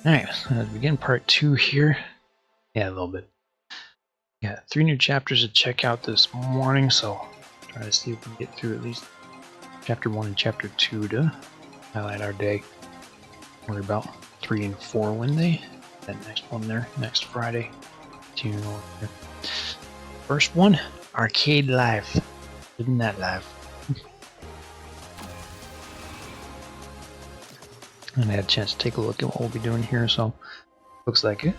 Alright, let's begin part 2 here. Yeah, a little bit. Got 3 new chapters to check out this morning, so try to see if we can get through at least chapter 1 and chapter 2 to highlight our day. Worry about 3 and 4 Wednesday. That next one there, next Friday. First one, Arcade Life. Isn't that live? And I had a chance to take a look at what we'll be doing here, so looks like it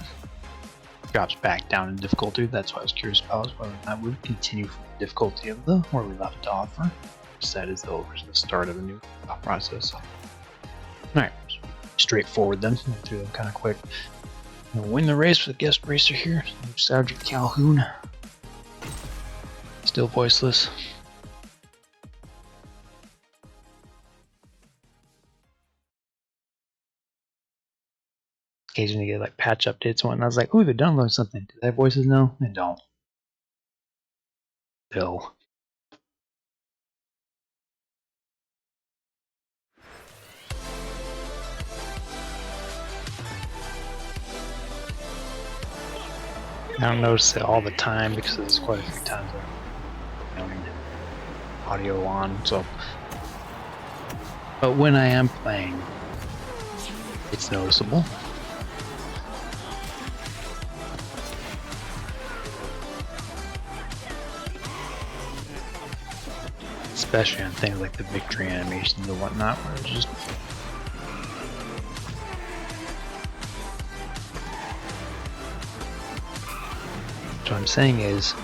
drops back down in difficulty. That's what I was curious about, whether or not we would continue from the difficulty of the where we left off, or set is the start of a new process. Alright, straightforward then. We'll through them kind of quick. We'll win the race with the guest racer here, Sergeant Calhoun. Still voiceless. Occasionally get like patch updates and whatnot. I was like, oh, they downloaded something. Do they have voices now? They don't. Still. I don't notice it all the time because there's quite a few times I'm having audio on, so. But when I am playing, it's noticeable. Especially on things like the victory animations and whatnot, where it's just what I'm saying is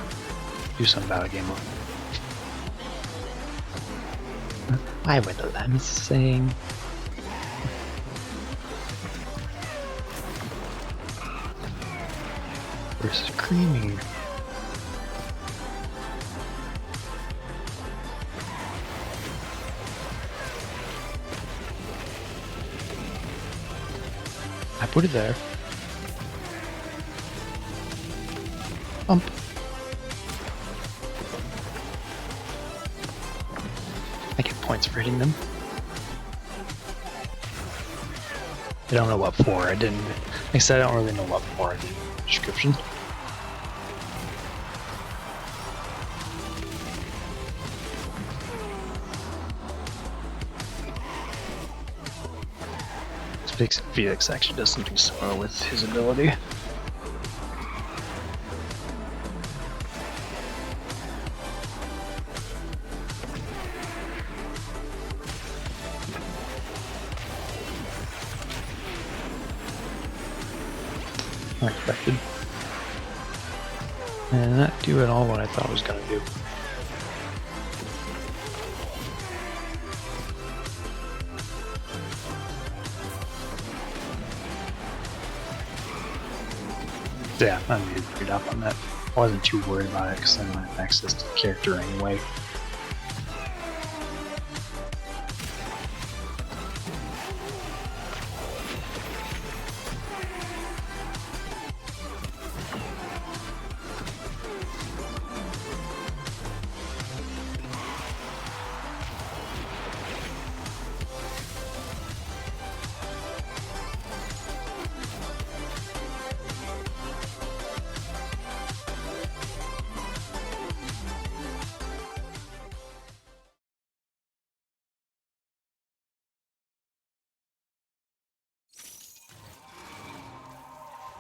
do something about a game mode. Why would I'm saying we're screaming. I put it there. Bump. I get points for hitting them. I don't know what for. I didn't. Like I said, I don't really know what for. I didn't read the description. Felix actually does something similar with his ability. Unexpected. And not do at all what I thought I was going to do. Yeah, I need to read up on that. I wasn't too worried about it because I don't have access to the character anyway.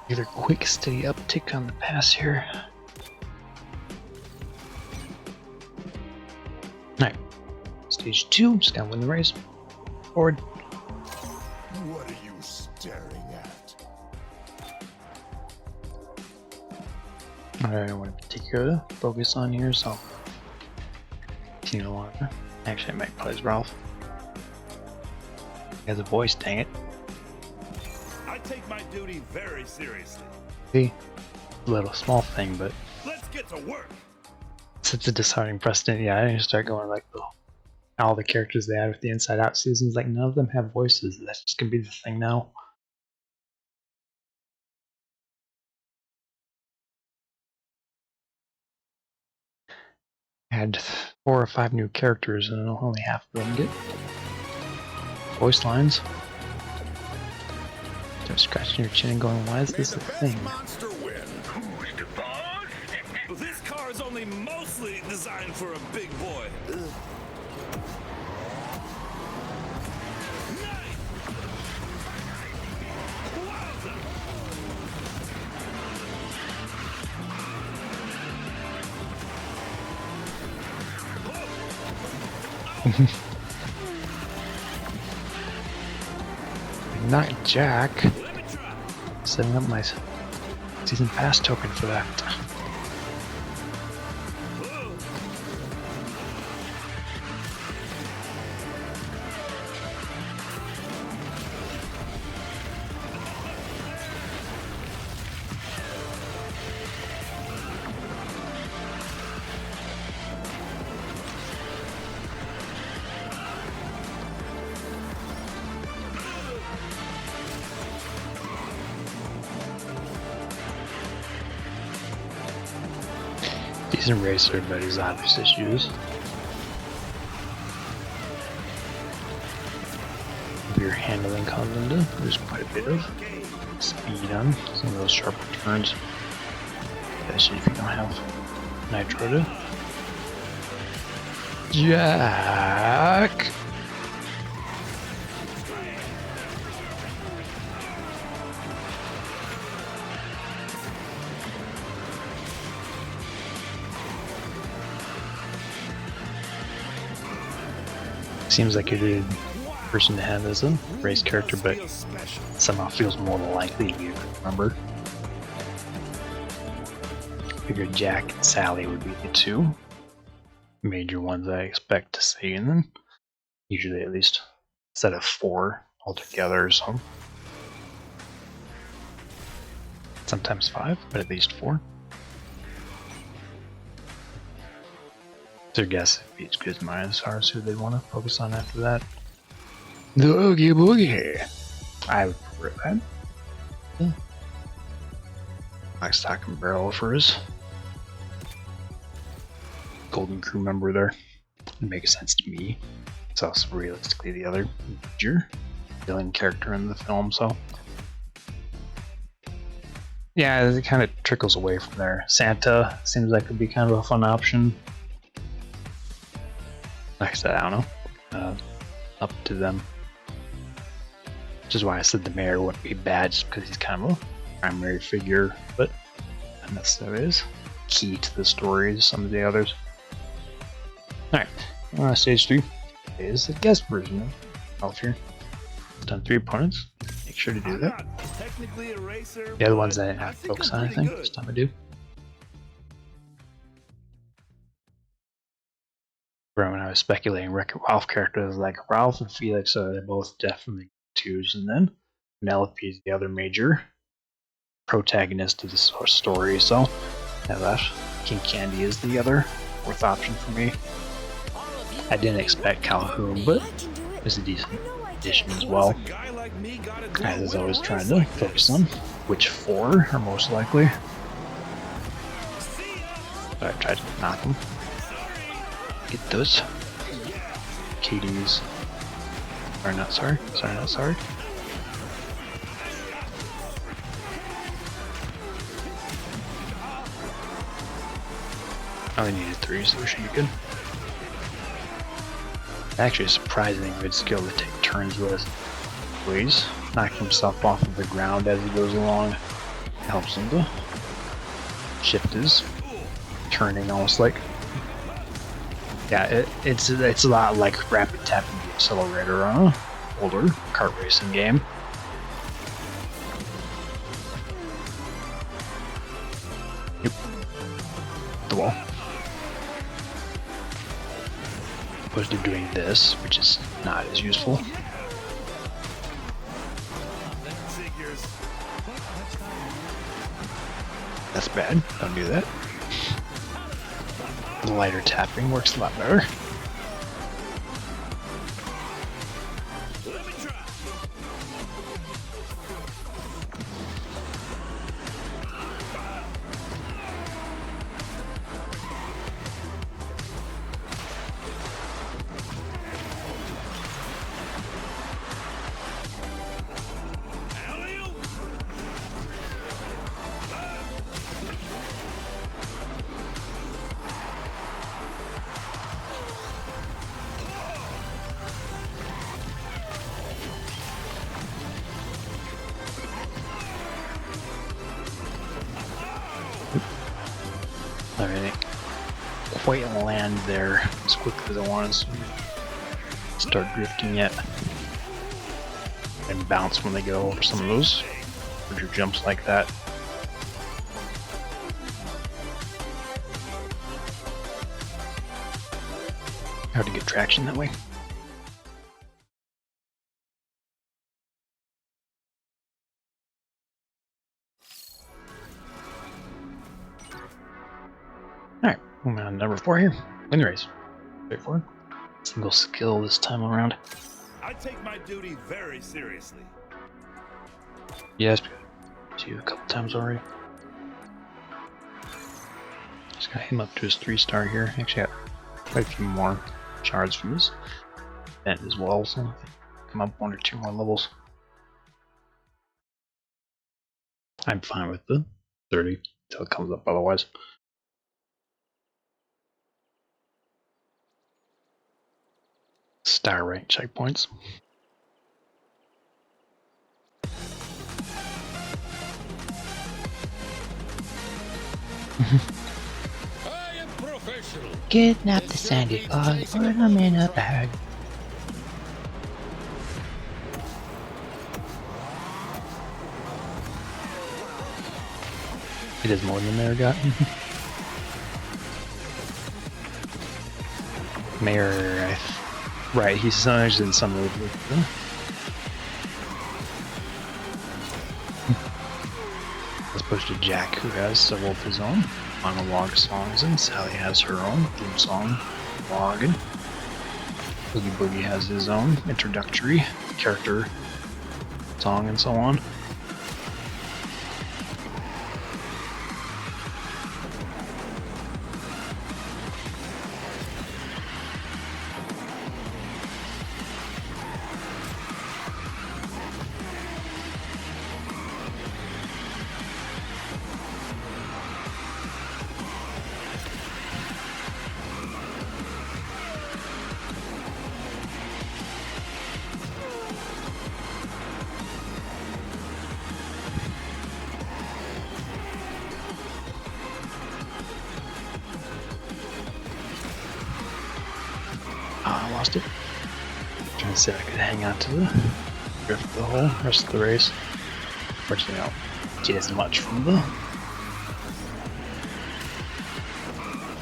Either quick, steady uptick on the pass here. Alright, stage 2, just gotta win the race. Forward. What are you staring at? I don't know what in particular to focus on here, so continue to watch. Actually, I might play as Ralph. He has a voice, dang it. I take my duty very seriously. See? A little small thing, but Let's get to work. it's a disheartening precedent. Yeah, I didn't start going like all the characters they had with the Inside Out seasons. Like, none of them have voices. That's just gonna be the thing now. I had 4 or 5 new characters, and only half of them get voice lines. Start scratching your chin and going, why is this a thing? Monster win. Who's the boss? This car is only mostly designed for a big boy. Nice. Wowza. Not Jack. Setting up my season pass token for that. Decent racer, but his obvious issues. If your handling comes into, there's quite a bit of speed on some of those sharp turns, especially if you don't have nitro to. Jack! Seems like a good person to have as a race character, but somehow feels more likely to be a good member. Figured Jack and Sally would be the two major ones I expect to see, and then usually at least a set of 4 altogether or so. Sometimes 5, but at least 4. Their guess would be as good as mine as far as who they want to focus on after that. The Oogie Boogie. I would prefer that. Yeah. Lock, stock, and barrel for his Golden Crew member there. It makes sense to me. It's also realistically the other major villain character in the film, so. Yeah, it kind of trickles away from there. Santa seems like it would be kind of a fun option. Like I said, I don't know. Up to them. Which is why I said the mayor wouldn't be bad, just because he's kind of a primary figure, but not necessarily is key to the story as some of the others. Alright, stage 3 is the guest version of Elf here. It's done 3 opponents. Make sure to do that. The other ones I didn't have to focus on, I think. This time I do. When I was speculating Wreck-It Ralph characters like Ralph and Felix, so they're both definitely 2s, and then Penelope is the other major protagonist of the story, so now that King Candy is the other 4th option for me. I didn't expect Calhoun, but it was a decent addition as well. As is always trying to focus on which 4 are most likely. So I tried to knock them. Get those KDs. Sorry, not sorry. Sorry, not sorry. I only needed 3, so we should be good. Actually, a surprisingly good skill to take turns with. Ways, knocking himself off of the ground as he goes along. Helps him to shift his turning, almost like. Yeah, it's a lot like rapid tapping the accelerator on an older kart racing game. Yep. The wall. Opposed to doing this, which is not as useful. That's bad. Don't do that. The lighter tapping works a lot better. I didn't quite land there as quickly as I wanted to start drifting yet. And bounce when they get over some of those larger jumps like that. Hard to get traction that way. Alright, moving on to number 4 here. Win the race. Straightforward. Single skill this time around. I take my duty very seriously. Yes, see you a couple times already. Just got him up to his 3-star here. Actually, got quite a few more shards from his event as well, so I think come up 1 or 2 more levels. I'm fine with the 30 until it comes up otherwise. Star rank checkpoints. I am professional. Kidnap the sandy bog, put him in a bag. It is more than Mayor got. Mayor, right, he's in some of the. As opposed to Jack, who has several of his own monologue songs, and Sally has her own theme song, log, and Boogie Boogie has his own introductory character song, and so on. I lost it. Trying to see if I could hang on to the drift the whole rest of the race. Unfortunately, I don't get as much from the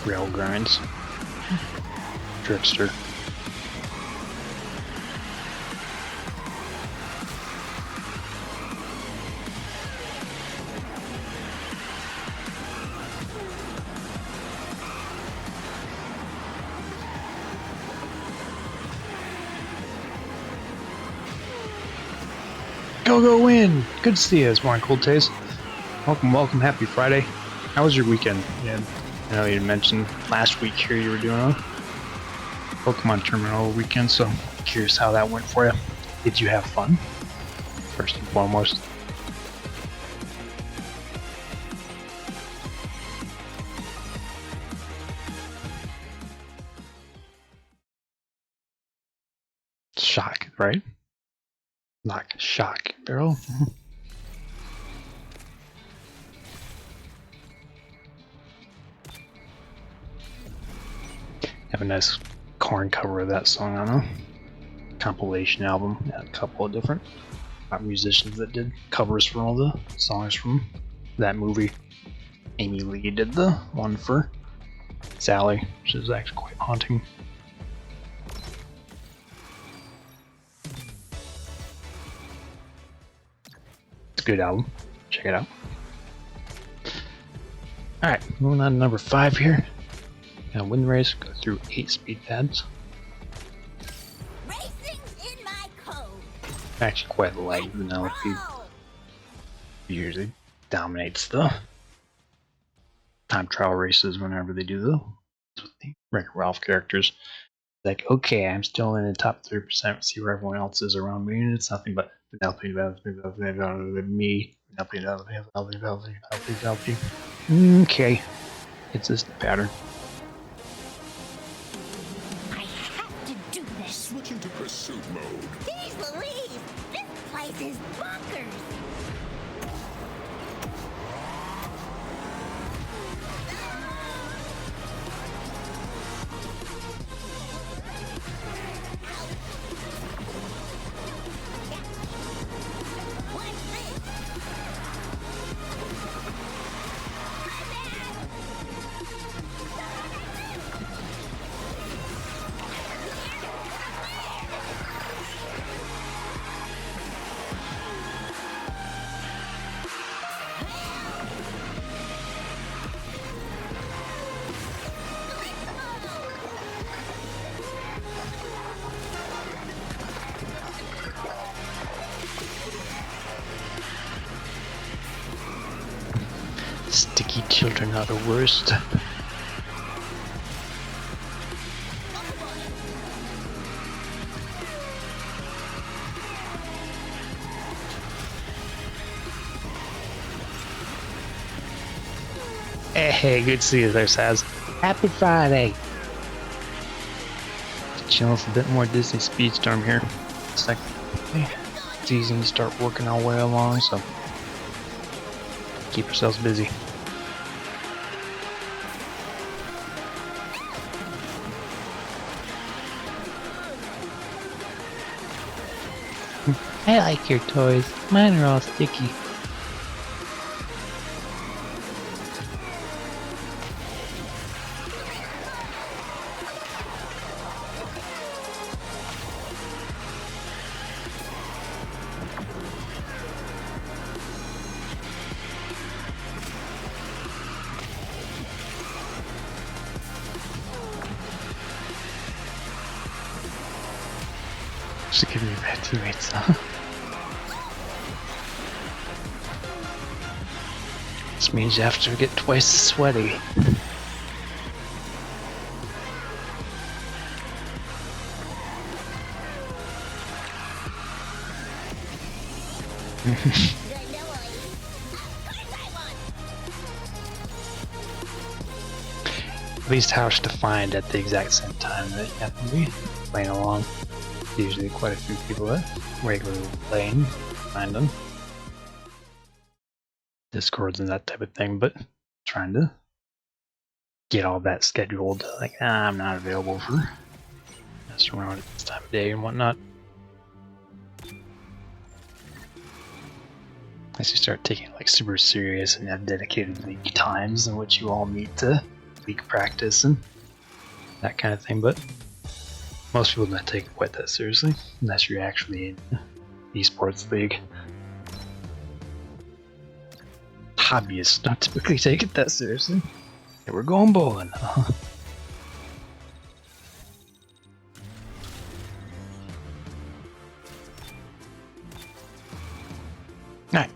rail grinds. Drifter. Go win! Good to see you, it's Warren Cold Taste. Welcome, happy Friday. How was your weekend? Yeah, I know you mentioned last week here you were doing a Pokemon tournament over the weekend, so curious how that went for you. Did you have fun? First and foremost. Shock, right? Like shock barrel. Have a nice corn cover of that song on a compilation album. Yeah, a couple of different musicians that did covers for all the songs from that movie. Amy Lee did the one for Sally, which is actually quite haunting. Good album. Check it out. Alright, moving on to number 5 here. Now win the race, go through 8 speed pads. Racing's in my code. Actually quite light vanilla feed. Usually dominates the time trial races whenever they do the Wreck-It Ralph characters. Like, okay, I'm still in the top 3%, see where everyone else is around me, and it's nothing but me. Okay, it's this pattern. I have to do this. Switching to pursuit mode. Jeez Louise, this place is bonkers. Sticky children are the worst. Hey, good to see you there, Saz. Happy Friday! Chilling with a bit more Disney Speedstorm here. It's like season to start working our way along, so keep yourselves busy. I like your toys. Mine are all sticky. Just give me bad teammates, huh? This means you have to get twice as sweaty. At least house to find at the exact same time that you have to be playing along. Usually quite a few people that regularly playing find them. Discords and that type of thing, but trying to get all that scheduled. Like, I'm not available for mess around at this time of day and whatnot. As you start taking it like super serious and have dedicated league times in which you all meet to league practice and that kind of thing, but most people don't take it quite that seriously unless you're actually in esports league. Hobbyists don't typically take it that seriously. Yeah, we're going bowling. Alright,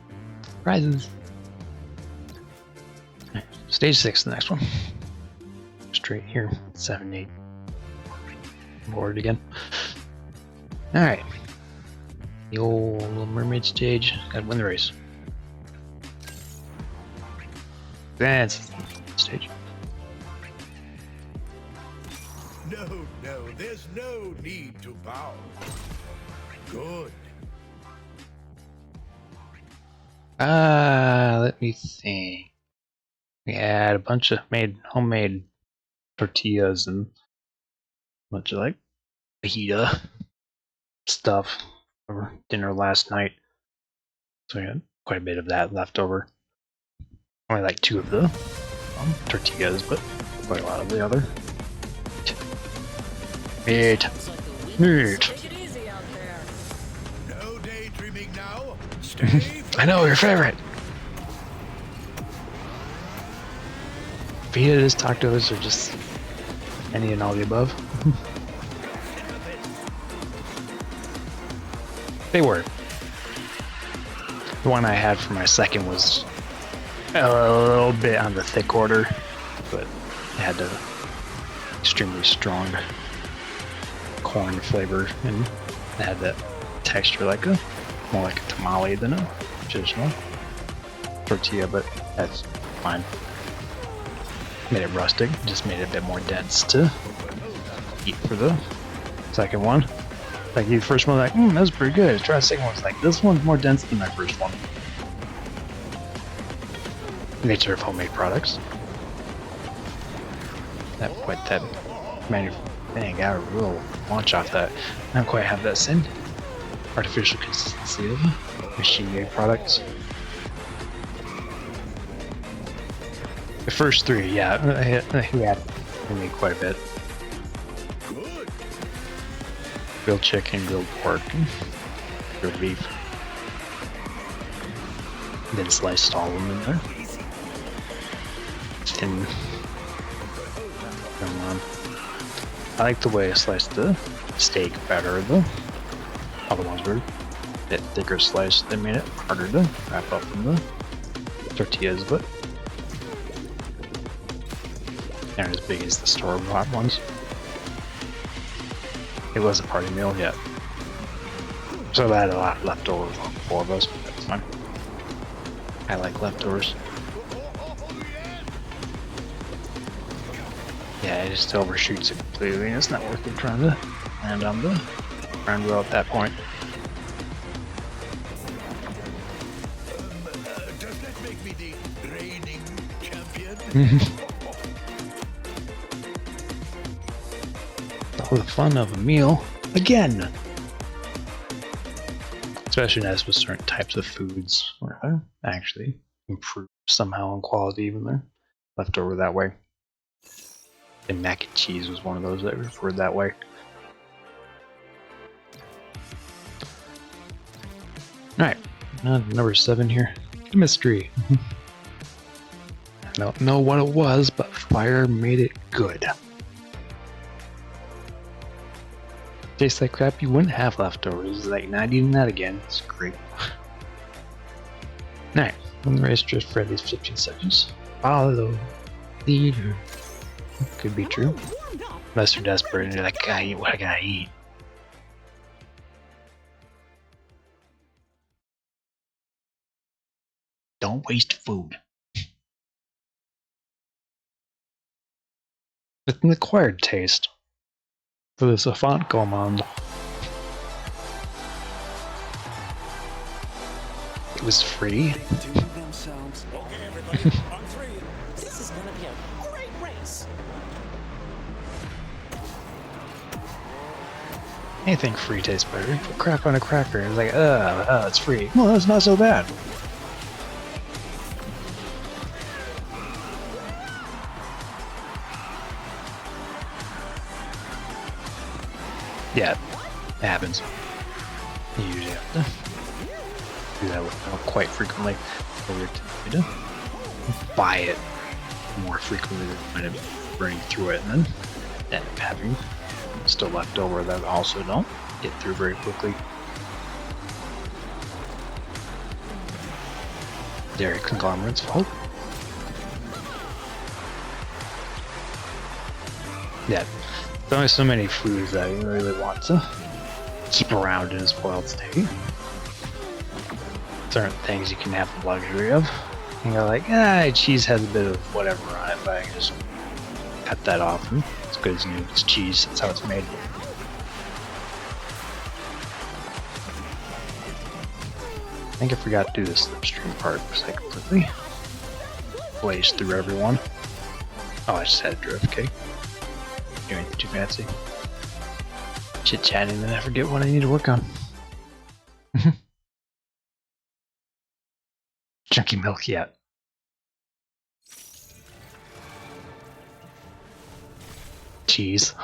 prizes. Right, stage 6, the next one. Straight here, 7, 8. Board again. Alright. The old Little Mermaid stage. Gotta win the race. That's stage. No, there's no need to bow. Good. Let me think. We had a bunch of homemade tortillas and a bunch of like fajita stuff for dinner last night. So we had quite a bit of that left over. Only like 2 of the tortillas, but quite a lot of the other meat. No daydreaming now. Stay. I know your favorite. Fajitas, tacos, or just any and all the above. They were. The one I had for my second was a little bit on the thick order, but it had the extremely strong corn flavor and it had that texture like more like a tamale than a traditional tortilla, but that's fine. Made it rustic, just made it a bit more dense to eat for the second one. Like the first one, like, that was pretty good. Try the second one, it's like, this one's more dense than my first one. Nature of homemade products. Not quite that manufacturing got a real launch off that. I don't quite have that same artificial consistency of machine-made products. The first 3, yeah, we had made quite a bit. Grilled chicken, grilled pork, and grilled beef. Then sliced all of them in there. And I like the way I sliced the steak better. The other ones were a bit thicker sliced. They made it harder to wrap up in the tortillas, but they're as big as the store-bought ones. It was a party meal yet, so I had a lot left over for 4 of us, but that's fine. I like leftovers. Yeah, it just overshoots it completely, and it's not worth it trying to land on the ground wheel at that point. Does that make me the reigning champion? All the fun of a meal again. Especially as with certain types of foods where they actually improve somehow in quality when they're left over that way. And mac and cheese was one of those that I referred that way. Alright, number 7 here. Mystery. I don't know what it was, but fire made it good. Tastes like crap you wouldn't have leftovers. It's like not eating that again. It's great. Alright, when the race just for at least 15 seconds. Follow leader. Could be true. Unless you're desperate and you're like, I eat what I gotta eat. Don't waste food. It's an acquired taste for the savant gourmand. It was free. Okay, everybody, on 3. This is gonna be a great race. Anything free tastes better. Put crap on a cracker. It's like, it's free. Well, that's not so bad. Yeah, it happens. You usually have to do that with quite frequently. But we're tempted to buy it more frequently than kind of burning through it and then end up having still left over that also don't get through very quickly. Dairy conglomerate's fault. Yeah. There's only so many foods that you really want to keep around in a spoiled state. Certain things you can have the luxury of. And you're like, cheese has a bit of whatever on it, but I can just cut that off. And it's good as new. It's cheese. That's how it's made. I think I forgot to do the slipstream part because I completely blazed through everyone. Oh, I just had a drift, okay. Anything too fancy. Chit chatting, then I forget what I need to work on. Chunky milk yet. Cheese.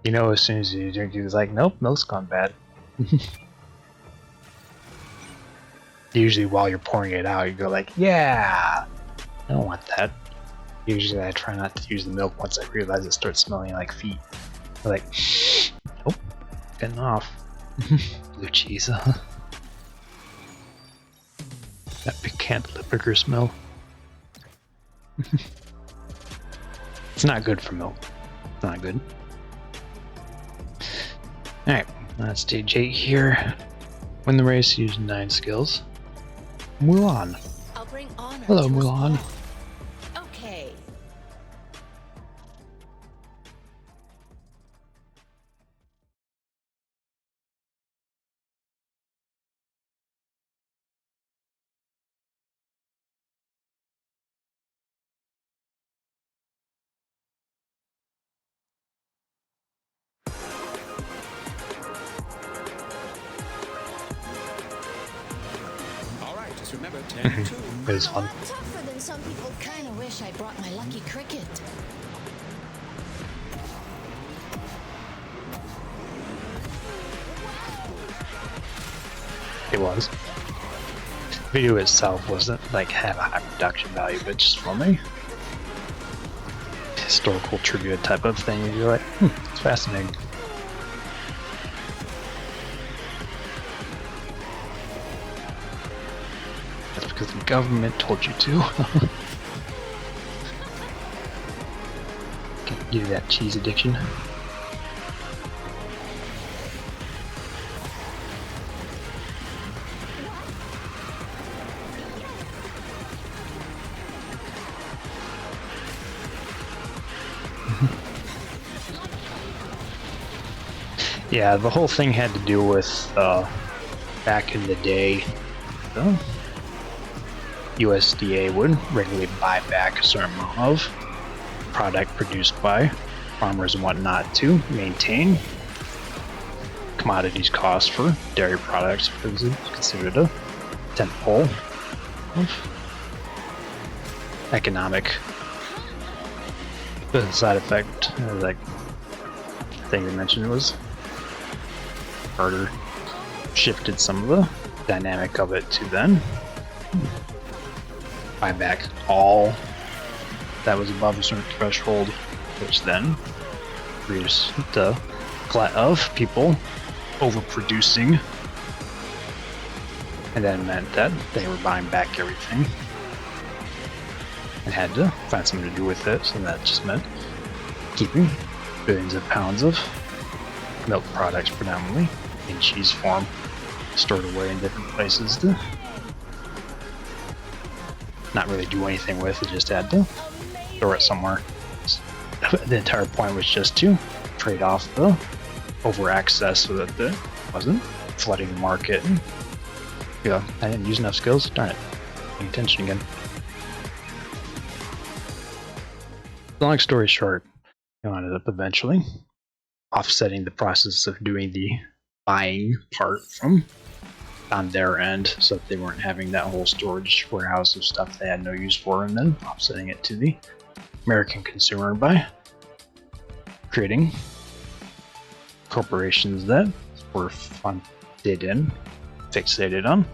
You know, as soon as you drink it, it's like, nope, milk's gone bad. Usually while you're pouring it out, you go like, yeah, I don't want that. Usually I try not to use the milk once I realize it starts smelling like feet. I'm like, nope, getting off. Blue cheese. That piquant liquor smell. It's not good for milk. It's not good. Alright, that's stage 8 here. Win the race, use 9 skills. Mulan. I'll bring honor. Hello, to us Mulan. all. Okay. All right, just remember 10-2. It was fun. Tougher than some people. Kinda wish I brought my lucky cricket. It was. video itself wasn't like have a high production value, but just from a historical trivia type of thing, you're like, it's fascinating. That's because the government told you to. Can give you that cheese addiction. Yeah, the whole thing had to do with back in the day, the USDA would regularly buy back a certain amount of product produced by farmers and whatnot to maintain commodities costs for dairy products, because it's considered a tentpole of economic. The side effect, like I think they mentioned, it was Carter shifted some of the dynamic of it to then buy back all that was above a certain threshold, which then produced the glut of people overproducing, and that meant that they were buying back everything and had to find something to do with it, so that just meant keeping billions of pounds of milk products, predominantly in cheese form, stored away in different places to not really do anything with. It just had to store it somewhere. The entire point was just to trade off the over access so that it wasn't flooding the market. And, yeah, I didn't use enough skills. Darn it. Paying attention again. Long story short, I ended up eventually offsetting the process of doing the buying part from on their end, so that they weren't having that whole storage warehouse of stuff they had no use for, and then offsetting it to the American consumer by creating corporations that were funded and fixated on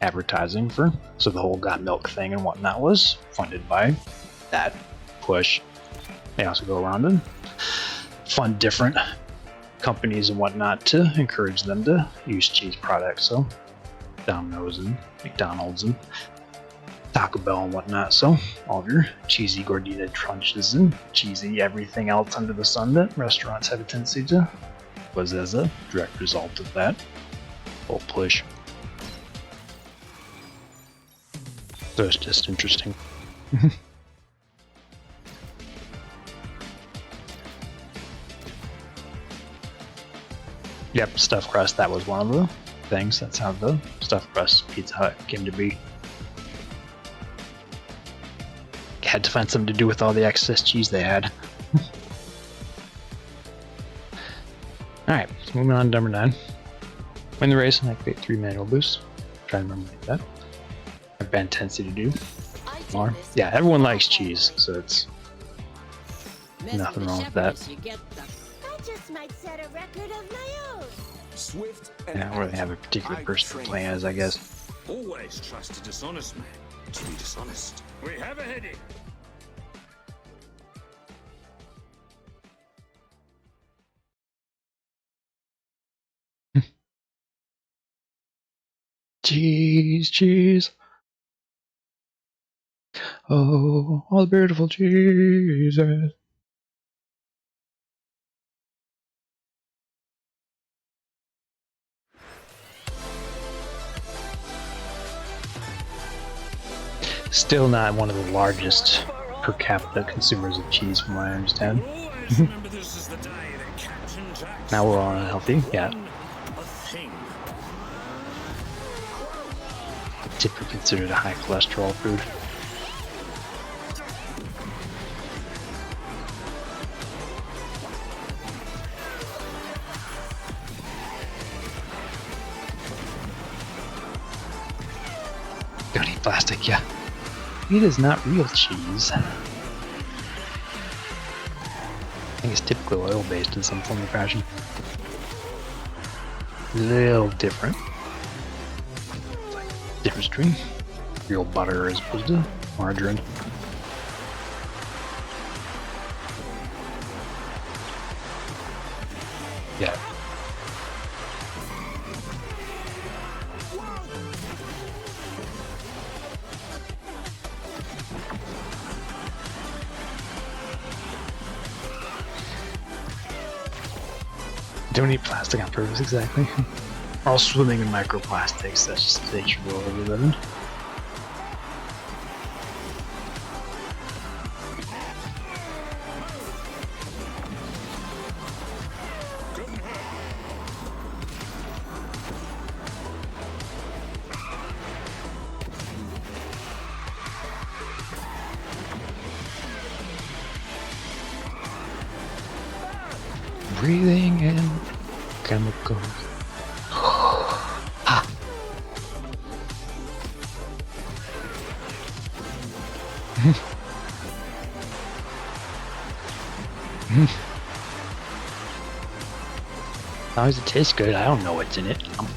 advertising for, so the whole got milk thing and whatnot was funded by that push. They also go around and fund different companies and whatnot to encourage them to use cheese products. So Domino's and McDonald's and Taco Bell and whatnot. So all of your cheesy gordita crunches and cheesy everything else under the sun that restaurants have a tendency to was as a direct result of that whole push. So it's just interesting. Yep, stuffed crust, that was one of the things. That's how the stuffed crust Pizza Hut came to be. Had to find something to do with all the excess cheese they had. Alright, so moving on to number 9. Win the race and activate 3 manual boosts. Try to remember that. A bad tendency to do more. Yeah, everyone likes cheese, so it's nothing wrong with that. I just might set a record of my own. Swift I don't really have a particular person to play as, I guess. Always trust a dishonest man to be dishonest. We have a heading. Cheese, cheese. Oh, all the beautiful cheeses. Still not one of the largest per capita consumers of cheese, from what I understand. Always remember this is the day that Captain Jack Now we're all unhealthy. Yeah, a thing. typically considered a high cholesterol food. Don't eat plastic, yeah. It is not real cheese. I think it's typically oil-based in some form or fashion. A little different. It's like different Interesting. Real butter as opposed to margarine. Yeah. Don't eat plastic on purpose, exactly. All swimming in microplastics, that's just the nature of the world we live in. Breathing in chemicals. Ah. As long as it tastes good, I don't know what's in it. Nom,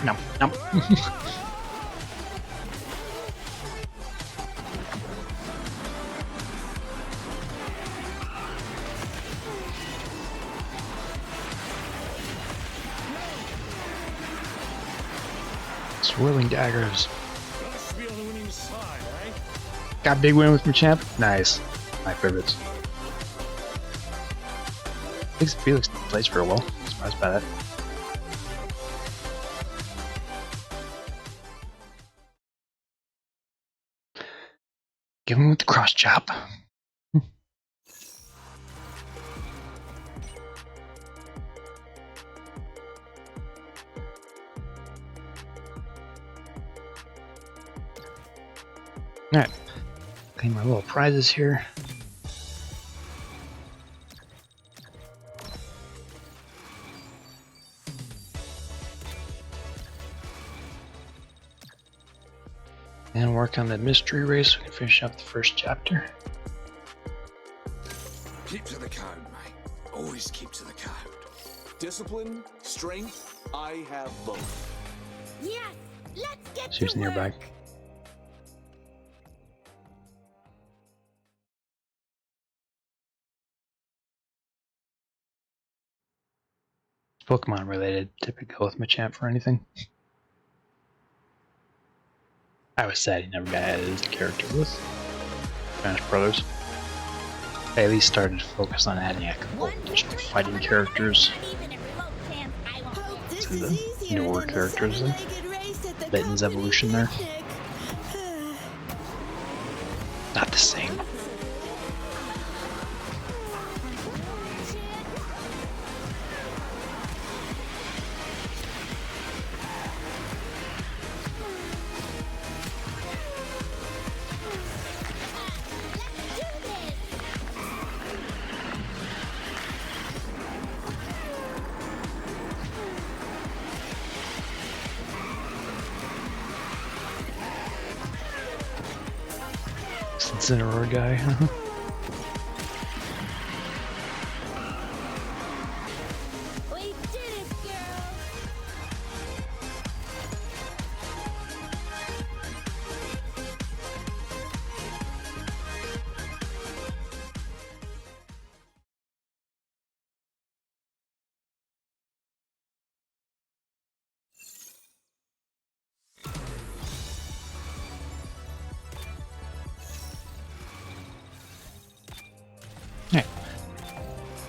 nom, nom. Swirling daggers. Must be on the winning side, right? Got a big win with Machamp? Nice. My favorites. Felix plays real well. Surprised by that. Give him with the cross chop. Alright. Claim my little prizes here. And work on the mystery race so we can finish up the first chapter. Keep to the code, mate. Always keep to the code. Discipline, strength, I have both. Yes, let's get She's to nearby. work. Pokemon related, typical with Machamp for anything. I was sad he never got added as a character with Smash Brothers. They at least started to focus on adding a couple additional fighting characters to the newer characters, like Benton's evolution there. Not the same. Incineroar guy. We did it, girl. Alright.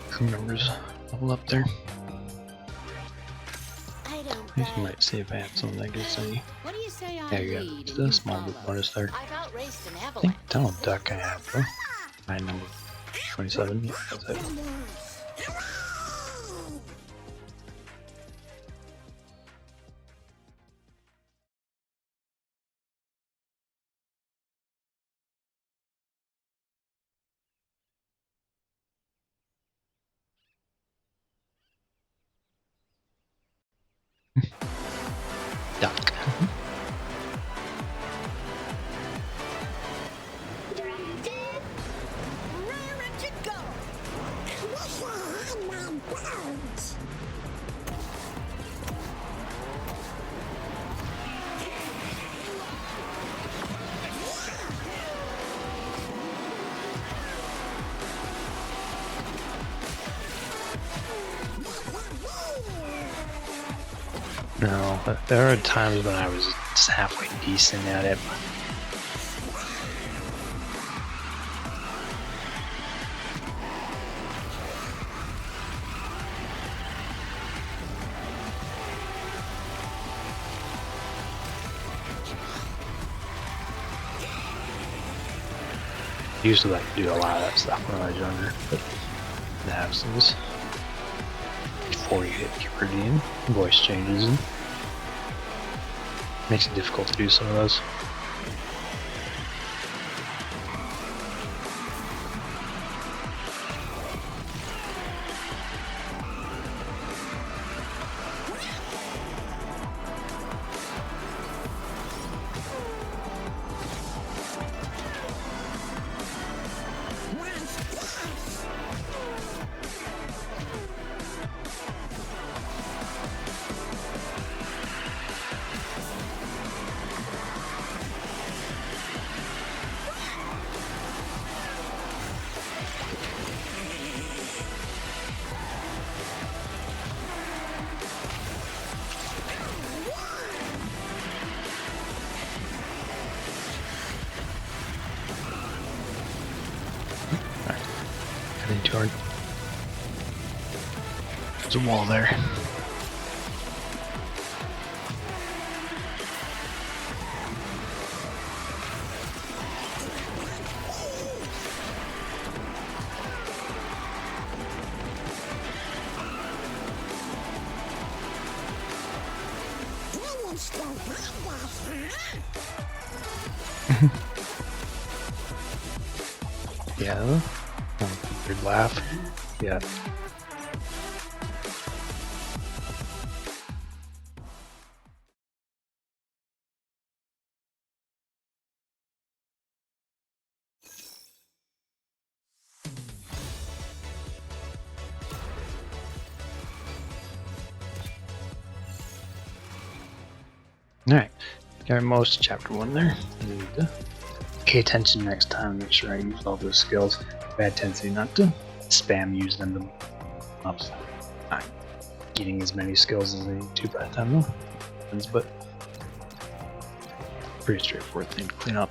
Crew members level up there. I don't I just might see if I have something that gets any. What do you say I There you go. lead It's and a you small group follow? bonus there. I've outraced an I think avalanche. Tunnel Duck I have though. My number 27. Yeah, that's it. Duck. Raring to go. But there are times when I was just halfway decent at it. I used to like to do a lot of that stuff when I was younger, but it happens before you hit puberty and voice changes and makes it difficult to do some of those. Heading toward. There's a wall there. Yeah. Weird laugh. Yeah. Alright. Got most of chapter 1 there. I need to pay attention next time, make sure I use all those skills. Bad tendency not to spam use them to up. Not getting as many skills as I need to by the time though. But pretty straightforward thing to clean up.